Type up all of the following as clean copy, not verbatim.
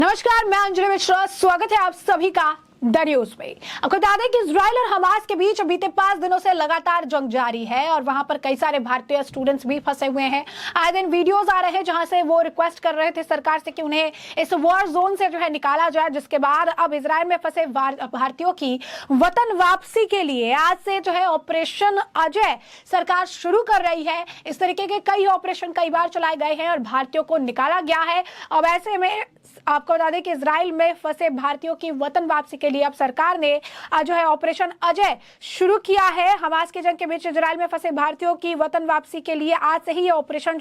नमस्कार, मैं अंजलि मिश्रा। स्वागत है आप सभी का द न्यूज में। आपको बता दें कि इजराइल और हमास के बीच बीते 5 दिनों से लगातार जंग जारी है और वहां पर कई सारे भारतीय स्टूडेंट्स भी फंसे हुए हैं। आए दिन वीडियोस आ रहे हैं जहां से वो रिक्वेस्ट कर रहे थे सरकार से कि उन्हें इस वॉर जोन से निकाला जाए, जिसके बाद अब इजराइल में फंसे भारतीयों की वतन वापसी के लिए आज से ऑपरेशन अजय सरकार शुरू कर रही है। इस तरीके के कई ऑपरेशन कई बार चलाए गए हैं और भारतीयों को निकाला गया है। अब ऐसे में आपको बता दें कि इजराइल में फंसे भारतीयों की वतन वापसी के लिए अब सरकार ने ऑपरेशन अजय शुरू किया है। हमास की जंग के बीच इजराइल में फंसे भारतीयों की वतन वापसी के लिए आज से ही ये ऑपरेशन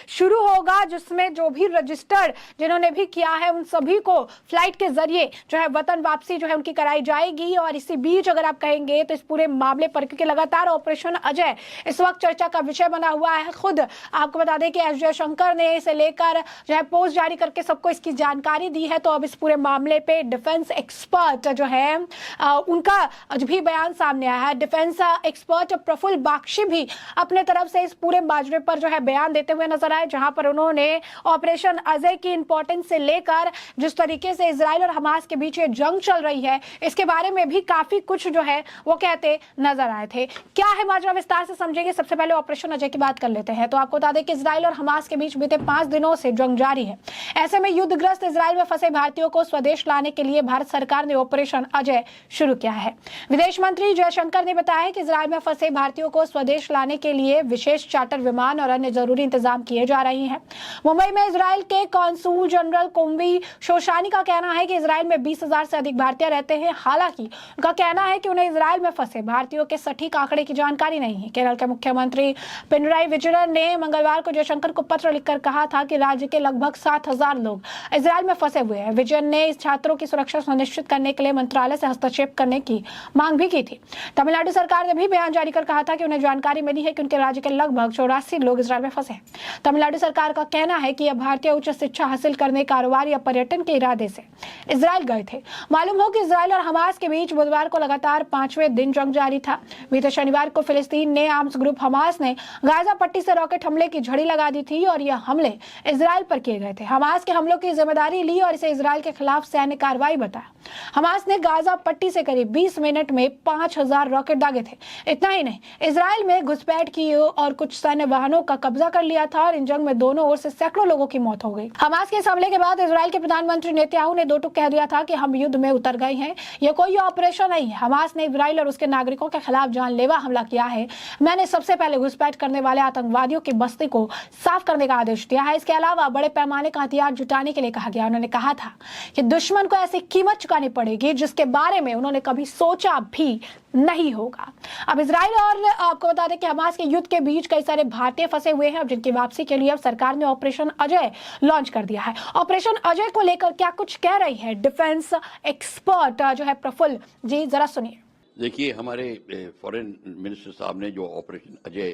शुरू होगा, जिसमें जो भी रजिस्टर्ड जिन्होंने भी किया है उन सभी को फ्लाइट के जरिए वतन वापसी उनकी कराई जाएगी। और इसी बीच अगर आप कहेंगे तो इस पूरे मामले पर, क्योंकि लगातार ऑपरेशन अजय इस वक्त चर्चा का विषय बना हुआ है, खुद आपको बता दें कि एस जयशंकर ने इसे लेकर पोस्ट जारी करके सबको इसकी जानकारी दी है। तो अब इस पूरे मामले पे डिफेंस एक्सपर्ट उनका भी बयान सामने आया है। डिफेंस एक्सपर्ट प्रफुल्ल बागची भी अपने तरफ से इस पूरे माजरे पर बयान देते हुए नजर आए, जहां पर उन्होंने ऑपरेशन अजय की इंपॉर्टेंस से लेकर जिस तरीके से इजराइल और हमास के बीच ये जंग चल रही है इसके बारे में भी काफी कुछ वो कहते नजर आए थे। क्या है माजरा, विस्तार से समझेंगे। सबसे पहले ऑपरेशन अजय की बात कर लेते हैं। तो आपको बता दें कि इजराइल और हमास के बीच बीते 5 दिनों से जंग जारी है। ऐसे में युद्धग्रस्त इजराइल में फंसे भारतीयों को स्वदेश लाने के लिए भारत सरकार ने ऑपरेशन अजय शुरू किया है। विदेश मंत्री जयशंकर ने बताया कि इजराइल में फंसे भारतीयों को स्वदेश लाने के लिए विशेष चार्टर विमान और अन्य जरूरी इंतजाम किए जा रहे हैं। मुंबई में इजराइल के कॉन्सूल जनरल कोम्बी शोशानी का कहना है कि इजराइल में 20,000 से अधिक भारतीय रहते हैं। हालांकि उनका कहना है कि उन्हें इजराइल में फंसे भारतीयों के सटीक आंकड़े की जानकारी नहीं है। केरल के मुख्यमंत्री पिनराई विजयन ने मंगलवार को जयशंकर को पत्र लिखकर कहा था कि राज्य के लगभग 7,000 लोग इजराइल में फंसे हुए हैं। विजयन ने इस छात्रों की सुरक्षा सुनिश्चित करने के लिए मंत्रालय से हस्तक्षेप करने की मांग भी की थी। तमिलनाडु सरकार ने भी बयान जारी कर कहा था कि उन्हें जानकारी मिली है कि उनके राज्य के लगभग 84 लोग इजराइल में फंसे हैं। तमिलनाडु सरकार का कहना है कि यह भारतीय उच्च शिक्षा हासिल करने, कारोबार या पर्यटन के इरादे से इजराइल गए थे। मालूम हो कि इजराइल और हमास के बीच बुधवार को लगातार 5वें दिन जंग जारी था। बीते शनिवार को फिलिस्तीन ने आर्म्स ग्रुप हमास ने गाजा पट्टी से रॉकेट हमले की झड़ी लगा दी थी और यह हमले इजराइल पर किए गए थे। हमास के हमलों की जिम्मेदारी ली और इसे इजराइल के खिलाफ सैन्य कार्रवाई बताया। हमास ने गाजा पट्टी से करीब 20 मिनट में 5,000 रॉकेट दागे थे। इतना ही नहीं, इजराइल में घुसपैठ की और कुछ सैन्य वाहनों का कब्जा कर लिया था और इन जंग में दोनों ओर से सैकड़ों लोगों की मौत हो गई। हमास के इस हमले के बाद इजराइल के प्रधानमंत्री नेतन्याहू ने दो टूक कह दिया था कि हम युद्ध में उतर गए हैं, यह कोई ऑपरेशन नहीं है। हमास ने इजराइल और उसके नागरिकों के खिलाफ जानलेवा हमला किया है। मैंने सबसे पहले घुसपैठ करने वाले आतंकवादियों की बस्ती को साफ करने का आदेश दिया है। इसके अलावा बड़े पैमाने का हथियार जुटाने के लिए कहा गया। उन्होंने कहा था कि दुश्मन को ऐसी कीमत चुकानी पड़ेगी जिसके बारे में उन्होंने कभी सोचा भी नहीं होगा। अब इजराइल और आपको बता दें कि हमास के युद्ध के बीच कई सारे भारतीय फंसे हुए हैं, अब जिनकी वापसी के लिए अब सरकार ने ऑपरेशन अजय लॉन्च कर दिया है। ऑपरेशन अजय को लेकर क्या कुछ कह रही है डिफेंस एक्सपर्ट प्रफुल्ल जी, जरा सुनिए। देखिए, हमारे फॉरेन मिनिस्टर साहब ने जो ऑपरेशन अजय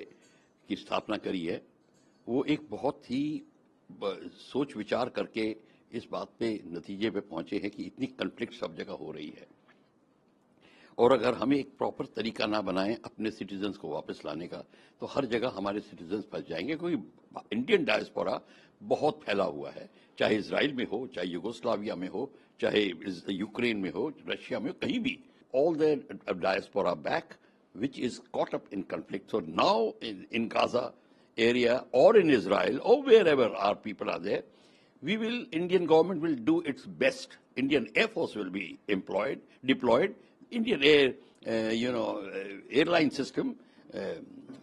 की स्थापना करी है वो एक बहुत ही सोच विचार करके इस बात पे नतीजे पे पहुंचे हैं कि इतनी कन्फ्लिक्ट सब जगह हो रही है और अगर हमें एक प्रॉपर तरीका ना बनाएं अपने सिटीजन्स को वापस लाने का तो हर जगह हमारे सिटीजन्स फंस जाएंगे। क्योंकि इंडियन डायस्पोरा बहुत फैला हुआ है, चाहे इजराइल में हो, चाहे यूगोस्लाविया में हो, चाहे यूक्रेन में हो, रशिया में हो, कहीं भी। All the diaspora back which is caught up in conflict. So now in Gaza area or in Israel or wherever our people are there, Indian government will do its best. Indian Air Force will be deployed. Indian airline system,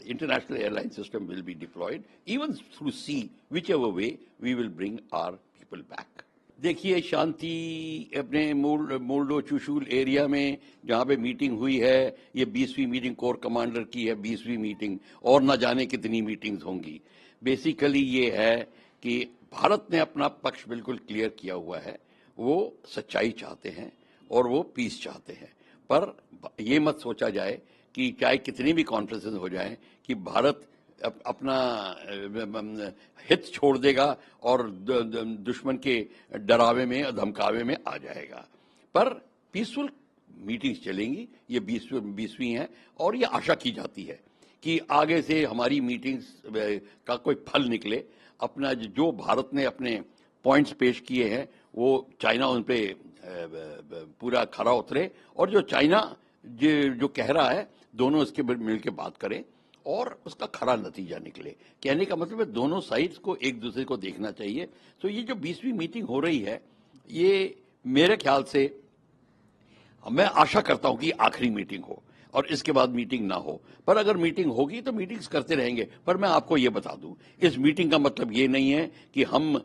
international airline system will be deployed. Even through sea, whichever way, we will bring our people back. देखिए, शांति अपने Moldo Chushul area में जहाँ पे meeting हुई है, ये 20वीं meeting core commander की है, 20वीं मीटिंग और न जाने कितनी मीटिंग्स होंगी। बेसिकली ये है कि भारत ने अपना पक्ष बिल्कुल क्लियर किया हुआ है, वो सच्चाई चाहते हैं और वो पीस चाहते हैं। पर ये मत सोचा जाए कि चाहे कितनी भी कॉन्फ्रेंसेस हो जाएं कि भारत अपना हित छोड़ देगा और दुश्मन के डरावे में धमकावे में आ जाएगा। पर पीसफुल मीटिंग्स चलेंगी, ये 20वीं है और ये आशा की जाती है कि आगे से हमारी मीटिंग्स का कोई फल निकले। अपना जो भारत ने अपने पॉइंट्स पेश किए हैं वो चाइना उन पे पूरा खरा उतरे, और जो चाइना जो कह रहा है दोनों इसके मिलकर बात करें और उसका खरा नतीजा निकले। कहने का मतलब है दोनों साइड्स को एक दूसरे को देखना चाहिए। तो ये जो 20वीं मीटिंग हो रही है, ये मेरे ख्याल से, मैं आशा करता हूं कि आखिरी मीटिंग हो और इसके बाद मीटिंग ना हो, पर अगर मीटिंग होगी तो मीटिंग्स करते रहेंगे। पर मैं आपको ये बता दूं, इस मीटिंग का मतलब ये नहीं है कि हम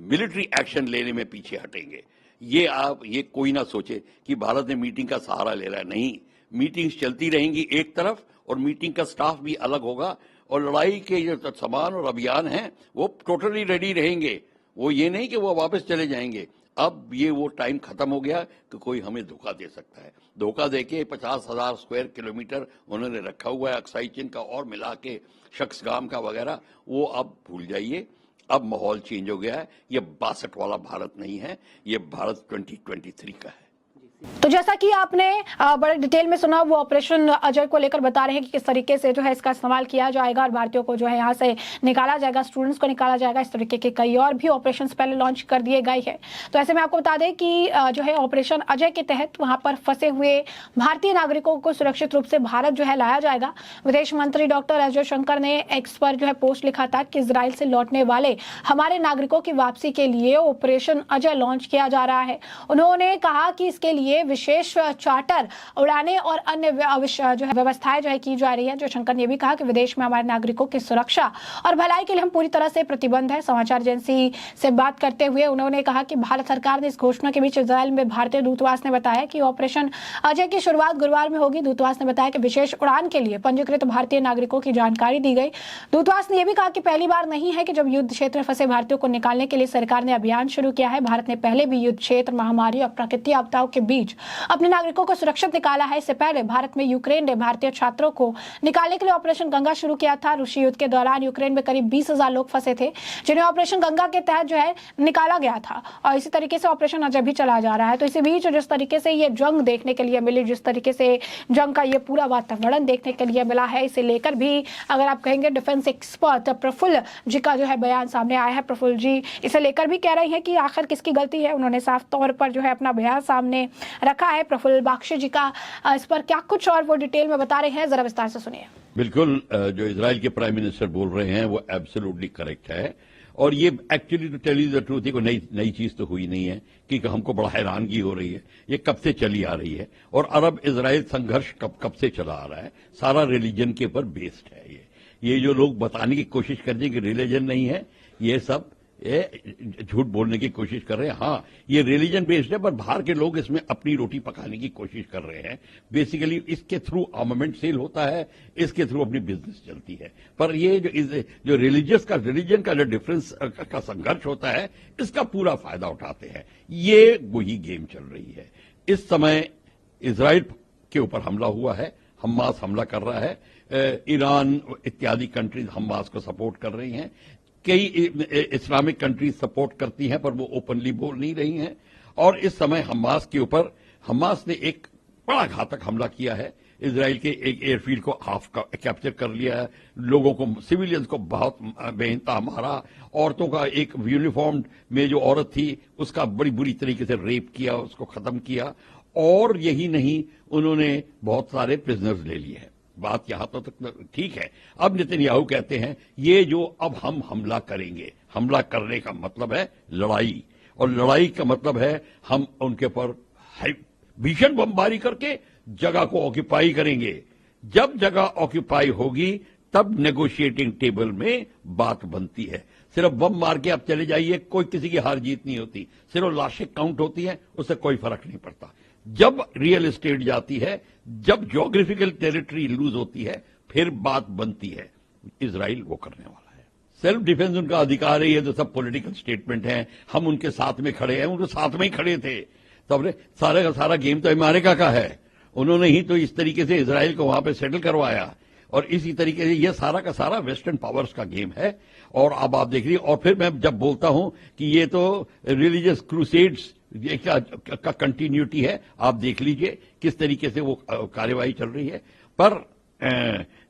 मिलिट्री एक्शन लेने में पीछे हटेंगे। ये कोई ना सोचे कि भारत ने मीटिंग का सहारा ले रहा है। नहीं, मीटिंग्स चलती रहेंगी एक तरफ, और मीटिंग का स्टाफ भी अलग होगा, और लड़ाई के जो सामान और अभियान हैं वो टोटली रेडी रहेंगे। वो ये नहीं कि वो वापस चले जाएंगे। अब ये वो टाइम खत्म हो गया कि कोई हमें धोखा दे सकता है। धोखा देके 50,000 स्क्वायर किलोमीटर उन्होंने रखा हुआ है अक्साई चिन का और मिला के शख्सगाम का वगैरह, वो अब भूल जाइए। अब माहौल चेंज हो गया है। ये 62 वाला भारत नहीं है, ये भारत 2023 का है। तो जैसा कि आपने बड़े डिटेल में सुना, वो ऑपरेशन अजय को लेकर बता रहे हैं कि किस तरीके से जो है इसका इस्तेमाल किया जाएगा और भारतीयों को जो है यहाँ से निकाला जाएगा, स्टूडेंट्स को निकाला जाएगा। इस तरीके के कई और भी ऑपरेशंस पहले लॉन्च कर दिए गए हैं। तो ऐसे में आपको बता दें कि जो है ऑपरेशन अजय के तहत वहां पर फंसे हुए भारतीय नागरिकों को सुरक्षित रूप से भारत जो है लाया जाएगा। विदेश मंत्री डॉक्टर एस जयशंकर ने एक्स पर जो है पोस्ट लिखा था कि इजराइल से लौटने वाले हमारे नागरिकों की वापसी के लिए ऑपरेशन अजय लॉन्च किया जा रहा है। उन्होंने कहा कि इसके लिए विशेष चार्टर उड़ाने और अन्य जो है व्यवस्थाएं जो है की जा रही है। जयशंकर ने भी कहा कि विदेश में हमारे नागरिकों की सुरक्षा और भलाई के लिए हम पूरी तरह से प्रतिबद्ध है। समाचार एजेंसी से बात करते हुए उन्होंने कहा कि भारत सरकार ने इस घोषणा के बीच इजराइल में भारतीय दूतावास ने बताया कि ऑपरेशन अजय की शुरुआत गुरुवार में होगी। दूतावास ने बताया कि विशेष उड़ान के लिए पंजीकृत भारतीय नागरिकों की जानकारी दी गई। दूतावास ने यह भी कहा कि पहली बार नहीं है कि जब युद्ध क्षेत्र में फंसे भारतीयों को निकालने के लिए सरकार ने अभियान शुरू किया है। भारत ने पहले भी युद्ध क्षेत्र, महामारी और प्राकृतिक आपदाओं के बीच अपने नागरिकों को सुरक्षित निकाला है। इससे पहले भारत में यूक्रेन ने भारतीय छात्रों को निकालने के लिए ऑपरेशन गंगा शुरू किया था। रूसी युद्ध के दौरान यूक्रेन में करीब 20,000 लोग फंसे थे, जिन्हें ऑपरेशन गंगा के तहत जो है निकाला गया था, और इसी तरीके से ऑपरेशन अजय भी चला जा रहा है। तो इसी बीच जिस तरीके से ये जंग देखने के लिए मिली, जिस तरीके से जंग का ये पूरा वातावरण देखने के लिए मिला है, इसे लेकर भी अगर आप कहेंगे डिफेंस एक्सपर्ट प्रफुल्ल जी का जो है बयान सामने आया है। प्रफुल्ल जी इसे लेकर भी कह रहे हैं कि आखिर किसकी गलती है। उन्होंने साफ तौर पर जो है अपना बयान सामने रखा है प्रफुल्ल बख्शी जी का। इस पर क्या कुछ और वो डिटेल में बता रहे हैं, जरा विस्तार से सुनिए। बिल्कुल, जो इजराइल के प्राइम मिनिस्टर बोल रहे हैं वो एब्सोल्युटली करेक्ट है, और ये actually to tell you the truth, को नई चीज तो हुई नहीं है कि हमको बड़ा हैरानगी हो रही है। ये कब से चली आ रही है, और अरब इजराइल संघर्ष कब से चला आ रहा है। सारा रिलीजन के ऊपर बेस्ड है। ये जो लोग बताने की कोशिश करते हैं कि रिलीजन नहीं है, ये सब झूठ बोलने की कोशिश कर रहे हैं। हाँ, ये रिलीजन बेस्ड है, पर बाहर के लोग इसमें अपनी रोटी पकाने की कोशिश कर रहे हैं। बेसिकली इसके थ्रू आर्मामेंट सेल होता है, इसके थ्रू अपनी बिजनेस चलती है। पर ये जो रिलीजन का जो डिफरेंस का संघर्ष होता है, इसका पूरा फायदा उठाते हैं। ये वही गेम चल रही है। इस समय इजराइल के ऊपर हमला हुआ है, हमास हमला कर रहा है, ईरान इत्यादि कंट्रीज हमास को सपोर्ट कर रही हैं। कई इस्लामिक कंट्रीज सपोर्ट करती हैं, पर वो ओपनली बोल नहीं रही हैं। और इस समय हमास ने एक बड़ा घातक हमला किया है। इजराइल के एक एयरफील्ड को हाफ कैप्चर कर लिया है। लोगों को, सिविलियंस को बहुत बेइंतहा मारा। औरतों का एक यूनिफॉर्म में जो औरत थी उसका बड़ी बुरी तरीके से रेप किया, उसको खत्म किया। और यही नहीं, उन्होंने बहुत सारे प्रिजनर्स ले लिए हैं। बात यहां तक ठीक है। अब नेतन्याहू कहते हैं ये जो अब हम हमला करेंगे, हमला करने का मतलब है लड़ाई, और लड़ाई का मतलब है हम उनके पर भीषण बमबारी करके जगह को ऑक्यूपाई करेंगे। जब जगह ऑक्यूपाई होगी तब नेगोशिएटिंग टेबल में बात बनती है। सिर्फ बम मार के आप चले जाइए, कोई किसी की हार जीत नहीं होती, सिर्फ लाशें काउंट होती हैं, उससे कोई फर्क नहीं पड़ता। जब रियल एस्टेट जाती है, जब ज्योग्राफिकल टेरिटरी लूज होती है, फिर बात बनती है। इजराइल वो करने वाला है। सेल्फ डिफेंस उनका अधिकार है। ये तो सब पॉलिटिकल स्टेटमेंट है, हम उनके साथ में खड़े हैं, उनके साथ में ही खड़े थे। तब सारे का सारा गेम तो अमेरिका का है। उन्होंने ही तो इस तरीके से इजराइल को वहां पे सेटल करवाया, और इसी तरीके से ये सारा का सारा वेस्टर्न पावर्स का गेम है। और अब आप देख रही, और फिर मैं जब बोलता हूं कि ये तो रिलीजियस क्रूसेड्स का कंटिन्यूटी है, आप देख लीजिए किस तरीके से वो कार्यवाही चल रही है। पर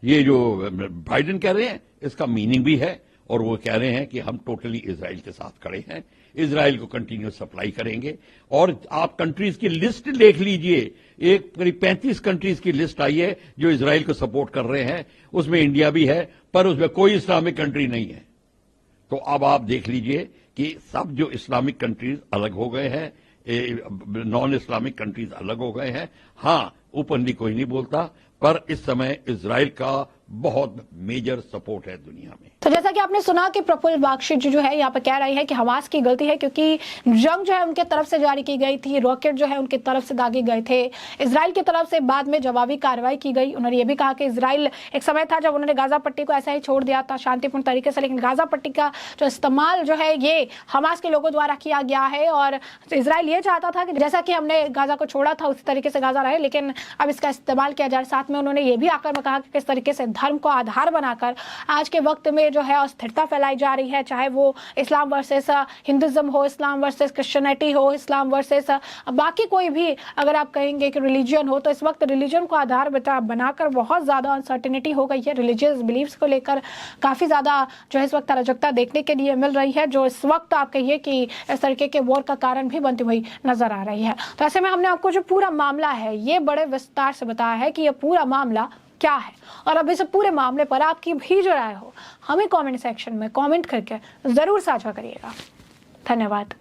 ये जो बाइडेन कह रहे हैं इसका मीनिंग भी है, और वो कह रहे हैं कि हम टोटली इजराइल के साथ खड़े हैं। इजराइल को कंटिन्यू सप्लाई करेंगे। और आप कंट्रीज की लिस्ट देख लीजिए, एक करीब 35 कंट्रीज की लिस्ट आई है जो इजराइल को सपोर्ट कर रहे हैं, उसमें इंडिया भी है, पर उसमें कोई इस्लामिक कंट्री नहीं है। तो अब आप देख लीजिए कि सब जो इस्लामिक कंट्रीज अलग हो गए हैं, नॉन इस्लामिक कंट्रीज अलग हो गए हैं। हाँ, ओपनली कोई नहीं बोलता, पर इस समय इजराइल का बहुत मेजर सपोर्ट है दुनिया में। तो जैसा कि आपने सुना कि प्रफुल्ल बख्शी जो है यहाँ पे कह रही है कि हमास की गलती है, क्योंकि जंग जो है उनके तरफ से जारी की गई थी, रॉकेट जो है उनकी तरफ से दागे गए थे, इजराइल की तरफ से बाद में जवाबी कार्रवाई की गई। उन्होंने ये भी कहा कि इजराइल, एक समय था जब उन्होंने गाजा पट्टी को ऐसा ही छोड़ दिया था शांतिपूर्ण तरीके से, लेकिन गाजा पट्टी का जो इस्तेमाल जो है ये हमास के लोगों द्वारा किया गया है। और इजराइल ये चाहता था कि जैसा कि हमने गाजा को छोड़ा था उसी तरीके से गाजा रहे, लेकिन अब इसका इस्तेमाल किया जा रहा है। साथ में उन्होंने ये भी आकर में कहा कि किस तरीके से धर्म को आधार बनाकर आज के वक्त में जो है अस्थिरता फैलाई जा रही है, चाहे वो इस्लाम वर्सेस हिंदुज्म हो, इस्लाम वर्सेस क्रिश्चियनिटी हो, इस्लाम वर्सेस बाकी कोई भी अगर आप कहेंगे कि रिलीजन हो, तो इस वक्त रिलीजन को आधार बनाकर बहुत ज्यादा अनसर्टेनिटी हो गई है। रिलीजियस बिलीफ्स को लेकर काफी ज्यादा जो है इस वक्त अराजकता देखने के लिए मिल रही है, जो इस वक्त आप कहिए कि इस तरीके के वॉर का कारण भी बनती हुई नजर आ रही है। तो ऐसे में हमने आपको जो पूरा मामला है ये बड़े विस्तार से बताया है कि यह पूरा मामला क्या है, और अब इस पूरे मामले पर आपकी भी जो राय हो हमें कमेंट सेक्शन में कमेंट करके जरूर साझा करिएगा। धन्यवाद।